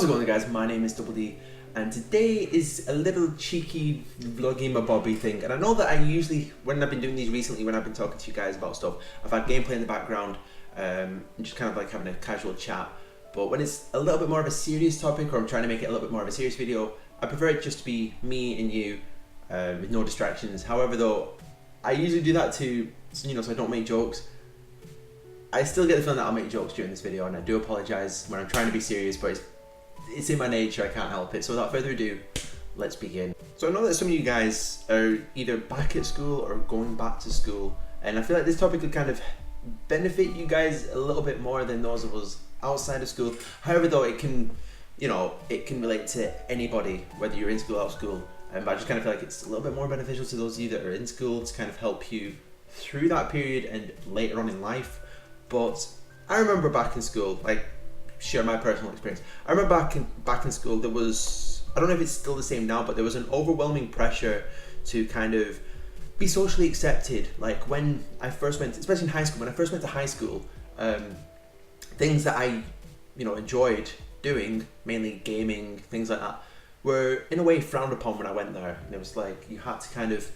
How's it going, guys? My name is Double D, and today is a little cheeky vlogging my Bobby thing. And I know that I usually, when I've been doing these recently, when I've been talking to you guys about stuff, I've had gameplay in the background, and just kind of like having a casual chat. But when it's a little bit more of a serious topic, or I'm trying to make it a little bit more of a serious video, I prefer it just to be me and you, with no distractions. However, though, I usually do that to, so I don't make jokes. I still get the feeling that I'll make jokes during this video, and I do apologise when I'm trying to be serious, but it's in my nature, I can't help it. So without further ado, let's begin. So I know that some of you guys are either back at school or going back to school, and I feel like this topic could kind of benefit you guys a little bit more than those of us outside of school. However, though, it can, it can relate to anybody, whether you're in school or out of school. But I just kind of feel like it's a little bit more beneficial to those of you that are in school to kind of help you through that period and later on in life. But I remember back in school, like, share my personal experience. I remember back in school, there was, I don't know if it's still the same now, but there was an overwhelming pressure to kind of be socially accepted. Like when I first went, especially in high school, when I first went to high school, things that I, enjoyed doing, mainly gaming, things like that, were in a way frowned upon when I went there. And it was like, you had to kind of,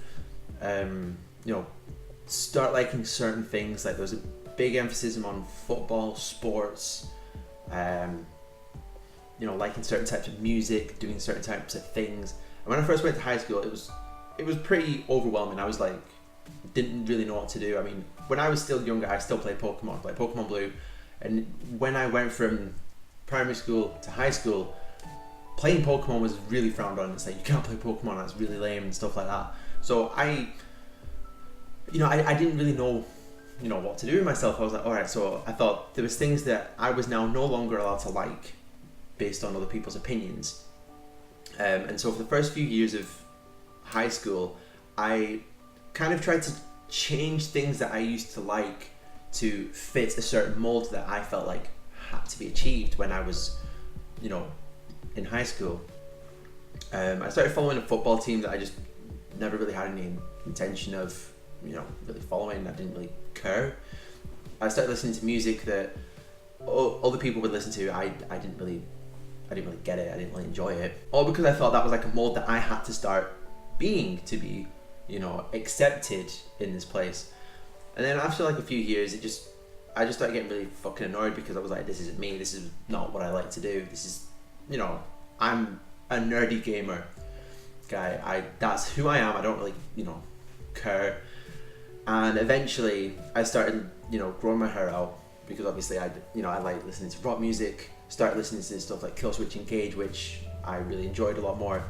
start liking certain things. Like there was a big emphasis on football, sports, liking certain types of music, doing certain types of things. And when I first went to high school, it was pretty overwhelming. I was like, didn't really know what to do. I mean, when I was still younger, I still played Pokemon, like Pokemon Blue. And when I went from primary school to high school, playing Pokemon was really frowned on. It's like, you can't play Pokemon, that's really lame and stuff like that. So I didn't really know what to do with myself. I was like, alright, so I thought there was things that I was now no longer allowed to like based on other people's opinions. And so for the first few years of high school, I kind of tried to change things that I used to like to fit a certain mold that I felt like had to be achieved when I was, in high school. I started following a football team that I just never really had any intention of really following. I didn't really care. I started listening to music that other people would listen to. I didn't really get it. I didn't really enjoy it. All because I thought that was like a mold that I had to start being to be, accepted in this place. And then after like a few years, I just started getting really fucking annoyed because I was like, this isn't me. This is not what I like to do. This is, I'm a nerdy gamer guy. That's who I am. I don't really, care. And eventually I started, growing my hair out because obviously I like listening to rock music, started listening to stuff like Killswitch Engage, which I really enjoyed a lot more.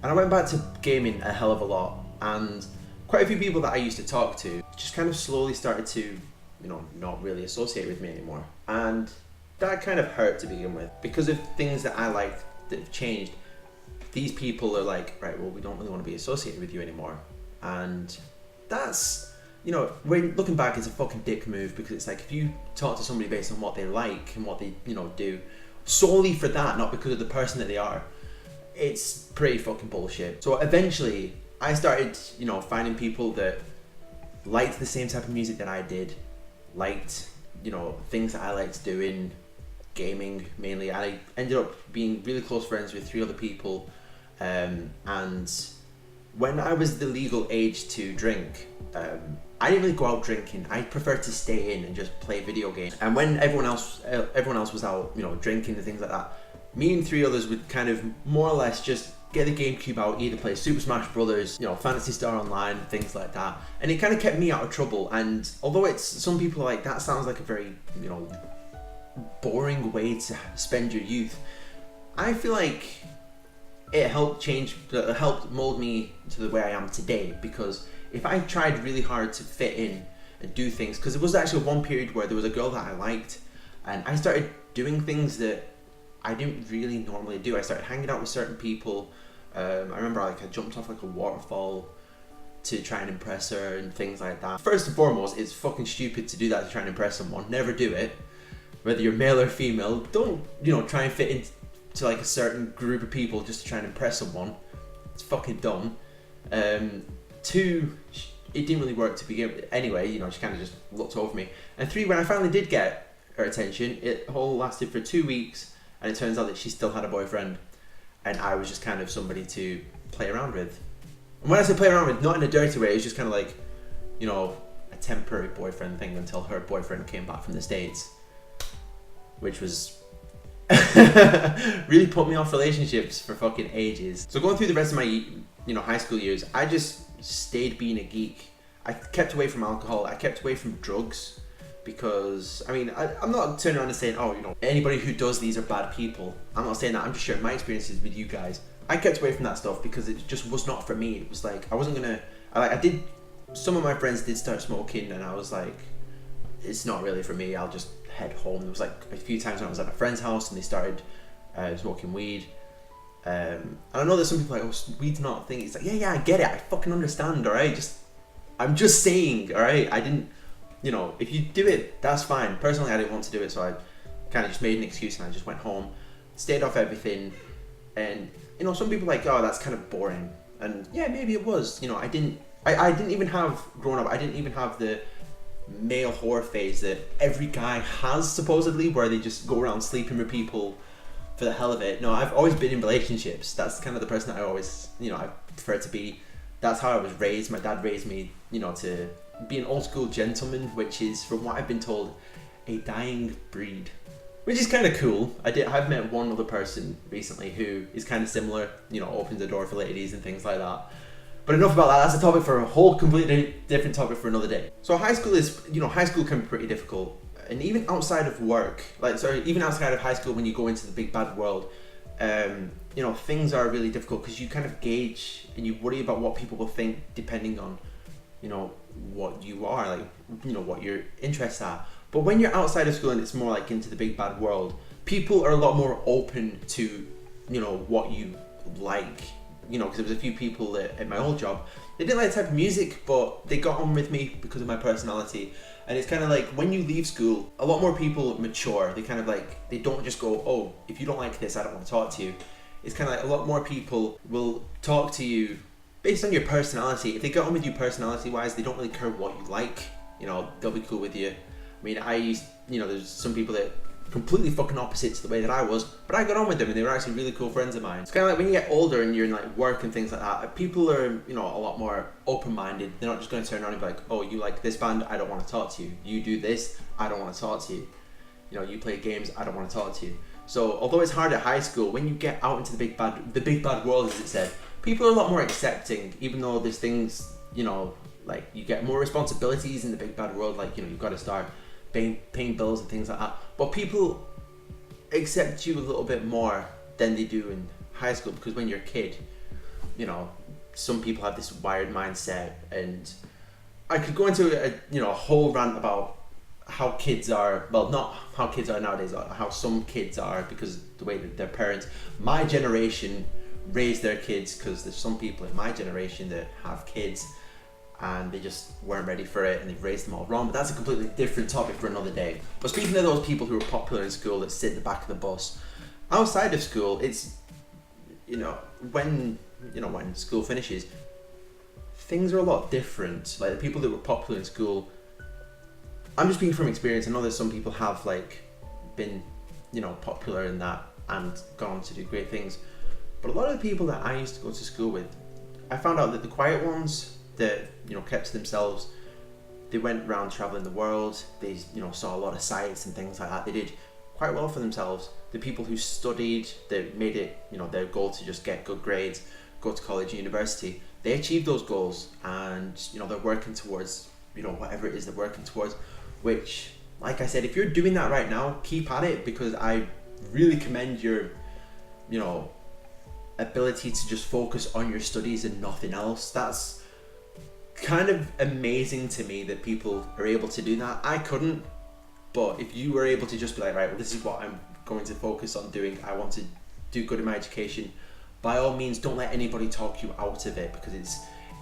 And I went back to gaming a hell of a lot, and quite a few people that I used to talk to just kind of slowly started to, not really associate with me anymore. And that kind of hurt to begin with. Because of things that I liked that have changed, these people are like, right, well, we don't really want to be associated with you anymore. And that's, when looking back, it's a fucking dick move, because it's like, if you talk to somebody based on what they like and what they, do, solely for that, not because of the person that they are, it's pretty fucking bullshit. So eventually, I started, finding people that liked the same type of music that I did, liked, things that I liked doing, gaming mainly. I ended up being really close friends with 3 other people, and when I was the legal age to drink, I didn't really go out drinking. I preferred to stay in and just play video games. And when everyone else was out, drinking and things like that, me and 3 others would kind of more or less just get the GameCube out, either play Super Smash Brothers, Phantasy Star Online, things like that. And it kind of kept me out of trouble. And although some people are like, that sounds like a very, boring way to spend your youth, I feel like it helped mold me to the way I am today. Because if I tried really hard to fit in and do things, because there was actually one period where there was a girl that I liked, and I started doing things that I didn't really normally do. I started hanging out with certain people. I remember I jumped off like a waterfall to try and impress her and things like that. First and foremost, it's fucking stupid to do that to try and impress someone. Never do it. Whether you're male or female, don't, try and fit into like a certain group of people just to try and impress someone. It's fucking dumb. 2, it didn't really work to begin with. Anyway, she kind of just looked over me. And 3, when I finally did get her attention, it all lasted for 2 weeks. and it turns out that she still had a boyfriend, and I was just kind of somebody to play around with. And when I say play around with, not in a dirty way, it's just kind of like, you know, a temporary boyfriend thing until her boyfriend came back from the States, which was really put me off relationships for fucking ages. So going through the rest of my, you know, high school years, I just stayed being a geek. I kept away from alcohol, I kept away from drugs, because, I mean, I'm not turning around and saying, oh, you know, anybody who does these are bad people. I'm not saying that, I'm just sharing my experiences with you guys. I kept away from that stuff because it just was not for me. It was like, I wasn't gonna, some of my friends did start smoking, and I was like, it's not really for me, I'll just head home. There was like a few times when I was at a friend's house and they started smoking weed. And I know that some people are like, oh, weed's not a thing. It's like, yeah, I get it, I fucking understand, alright? I'm just saying, alright? I didn't, you know, if you do it, that's fine. Personally, I didn't want to do it, so I kind of just made an excuse and I just went home, stayed off everything. And, you know, some people are like, oh, that's kind of boring. And yeah, maybe it was. You know, I didn't even have, growing up, I didn't even have the male whore phase that every guy has, supposedly, where they just go around sleeping with people for the hell of it. No, I've always been in relationships. That's kind of the person that I always, you know, I prefer to be. That's how I was raised. My dad raised me, you know, to be an old school gentleman, which is, from what I've been told, a dying breed, which is kind of cool. I've met one other person recently who is kind of similar, you know, opens the door for ladies and things like that. But enough about that. That's a topic for a whole completely different topic for another day. So high school is, you know, high school can be pretty difficult, and even outside of work, even outside of high school, when you go into the big bad world, you know, things are really difficult because you kind of gauge and you worry about what people will think depending on, you know, what you are, like, you know, what your interests are. But when you're outside of school and it's more like into the big bad world, people are a lot more open to, you know, what you like. You know, because there was a few people at my old job, they didn't like the type of music, but they got on with me because of my personality. And it's kind of like, when you leave school, a lot more people mature. They kind of like, they don't just go, oh, if you don't like this, I don't want to talk to you. It's kind of like, a lot more people will talk to you based on your personality. If they get on with you personality wise, they don't really care what you like. You know, they'll be cool with you. I mean, you know, there's some people that completely fucking opposite to the way that I was, but I got on with them and they were actually really cool friends of mine. It's kind of like when you get older and you're in like work and things like that, people are, you know, a lot more open-minded. They're not just going to turn around and be like, oh, you like this band, I don't want to talk to you. You do this, I don't want to talk to you. You know, you play games, I don't want to talk to you. So although it's hard at high school, when you get out into the big bad world, as it said, people are a lot more accepting, even though there's things, you know, like you get more responsibilities in the big bad world, like, you know, you've got to start paying bills and things like that. But people accept you a little bit more than they do in high school, because when you're a kid, you know, some people have this wired mindset, and I could go into a whole rant about how kids are, well, not how kids are nowadays, how some kids are, because the way that their parents, my generation, raise their kids, because there's some people in my generation that have kids and they just weren't ready for it and they've raised them all wrong. But that's a completely different topic for another day. But speaking of those people who are popular in school that sit at the back of the bus, outside of school, it's, when school finishes, things are a lot different. Like, the people that were popular in school, I'm just speaking from experience. I know that some people have been, popular in that and gone on to do great things. But a lot of the people that I used to go to school with, I found out that the quiet ones that, kept to themselves, they went around traveling the world. They, saw a lot of sights and things like that. They did quite well for themselves. The people who studied, that made it, their goal to just get good grades, go to college and university, they achieved those goals, and, they're working towards, whatever it is they're working towards, which, like I said, if you're doing that right now, keep at it, because I really commend your, ability to just focus on your studies and nothing else. That's kind of amazing to me that people are able to do that. I couldn't, but if you were able to just be like, right, well, this is what I'm going to focus on doing, I want to do good in my education, by all means, don't let anybody talk you out of it, because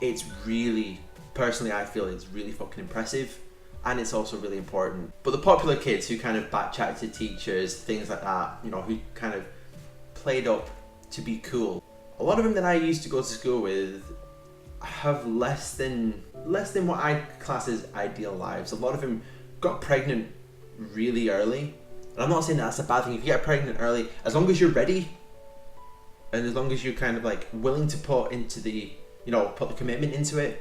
it's really, personally, I feel it's really fucking impressive, and it's also really important. But the popular kids who kind of backchat to teachers, things like that, who kind of played up to be cool, a lot of them that I used to go to school with have less than what I class as ideal lives. A lot of them got pregnant really early. And I'm not saying that's a bad thing. If you get pregnant early, as long as you're ready, and as long as you're kind of like willing to put into the, you know, put the commitment into it,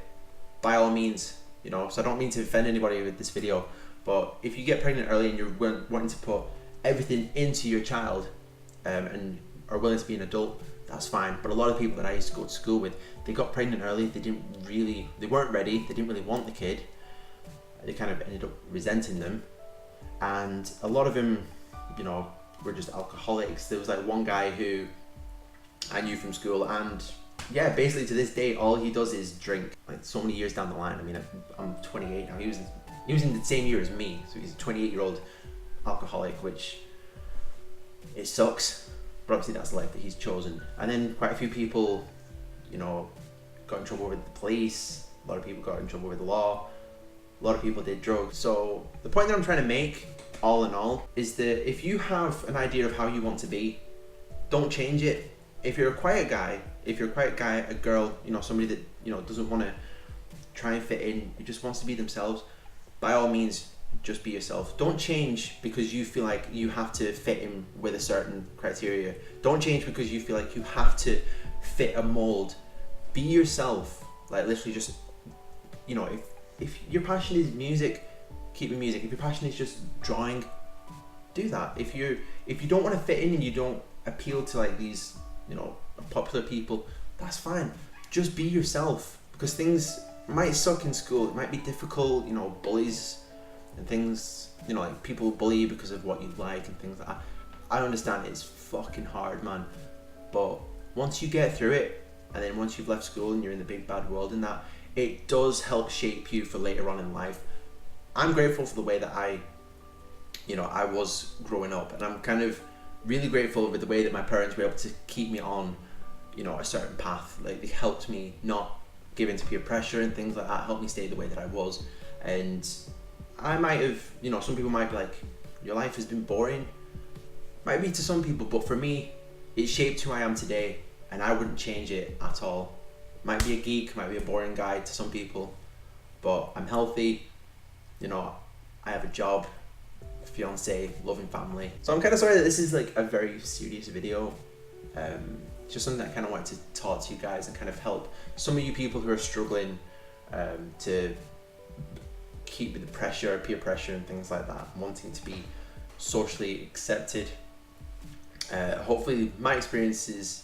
by all means, you know. So I don't mean to offend anybody with this video, but if you get pregnant early and you're wanting to put everything into your child, and are willing to be an adult, that's fine. But a lot of people that I used to go to school with, they got pregnant early, they weren't ready, they didn't really want the kid, they kind of ended up resenting them, and a lot of them, you know, were just alcoholics. There was like one guy who I knew from school, and yeah, basically to this day, all he does is drink. Like so many years down the line, I mean, I'm 28 now, he was in the same year as me, so he's a 28-year-old alcoholic, which, it sucks, but obviously that's the life that he's chosen. And then quite a few people, you know, got in trouble with the police, a lot of people got in trouble with the law, a lot of people did drugs. So the point that I'm trying to make, all in all, is that if you have an idea of how you want to be, don't change it. If you're a quiet guy, a girl, you know, somebody that, you know, doesn't want to try and fit in, who just wants to be themselves, by all means, just be yourself. Don't change because you feel like you have to fit in with a certain criteria. Don't change because you feel like you have to fit a mold. Be yourself. Like literally just, you know, if your passion is music, keep your music. If your passion is just drawing, do that. If you don't want to fit in and you don't appeal to like these, you know, popular people, that's fine. Just be yourself, because things might suck in school. It might be difficult, you know, bullies and things, you know, like people bully you because of what you like and things like that. I understand it's fucking hard, man. But once you get through it, and then once you've left school and you're in the big bad world and that, it does help shape you for later on in life. I'm grateful for the way that I was growing up, and I'm kind of really grateful with the way that my parents were able to keep me on, you know, a certain path. Like they helped me not give in to peer pressure and things like that, helped me stay the way that I was. And I might have, you know, some people might be like, your life has been boring. Might be to some people, but for me, it shaped who I am today, and I wouldn't change it at all. Might be a geek, might be a boring guy to some people, but I'm healthy, you know, I have a job, a fiance, loving family. So I'm kind of sorry that this is like a very serious video. Just something that I kind of wanted to talk to you guys and kind of help some of you people who are struggling to keep with the pressure, peer pressure and things like that, wanting to be socially accepted. Hopefully my experiences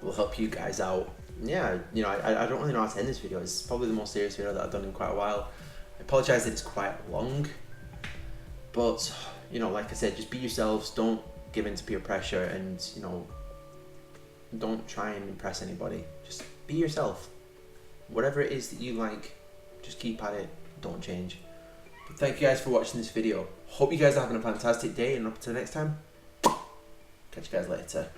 will help you guys out. Yeah, you know, I don't really know how to end this video. It's probably the most serious video that I've done in quite a while. I apologise that it's quite long, but you know, like I said, just be yourselves. Don't give in to peer pressure, and you know, don't try and impress anybody. Just be yourself. Whatever it is that you like, just keep at it. Don't change. But thank you guys for watching this video. Hope you guys are having a fantastic day, and up until next time, catch you guys later.